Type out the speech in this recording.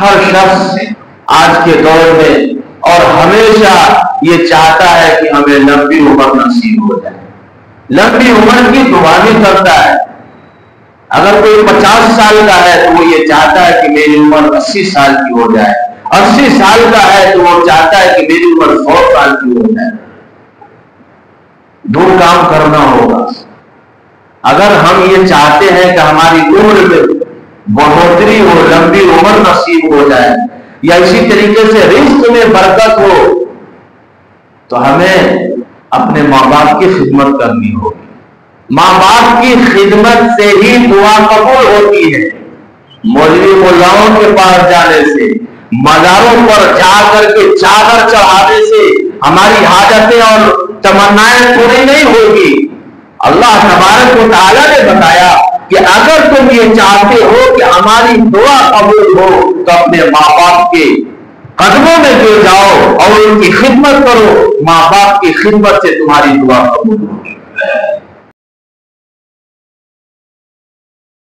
ہر شخص آج کے دور میں اور ہمیشہ یہ چاہتا ہے کہ ہمیں لمبی عمر نصیب ہو جائے، لمبی عمر کی دعا بھی کرتا ہے۔ اگر کوئی 50 سال کا ہے تو وہ یہ چاہتا ہے کہ میری عمر 80 سال کی ہو جائے، 80 سال کا ہے تو وہ چاہتا ہے کہ میری عمر 100 سال کی ہو جائے۔ دو کام کرنا ہوگا۔ اگر ہم یہ چاہتے ہیں کہ ہماری عمر میں بڑھوتری ہو، لمبی عمر نصیب ہو جائے، یا اسی طریقے سے رزق میں برکت ہو، تو ہمیں اپنے ماں باپ کی خدمت کرنی ہوگی۔ ماں باپ کی خدمت سے ہی دعا قبول ہوتی ہے۔ مولوی ملاؤں کے پاس جانے سے، مزاروں پر جا کر کے چادر چڑھانے سے ہماری حاجتیں اور تمنائیں پوری نہیں ہوگی۔ اللہ تبارک و تعالیٰ نے بتایا کہ اگر تم یہ چاہتے ہو کہ ہماری دعا قبول ہو تو اپنے ماں باپ کے قدموں میں گر جاؤ اور ان کی خدمت کرو، ماں باپ کی خدمت سے تمہاری دعا قبول ہوگی۔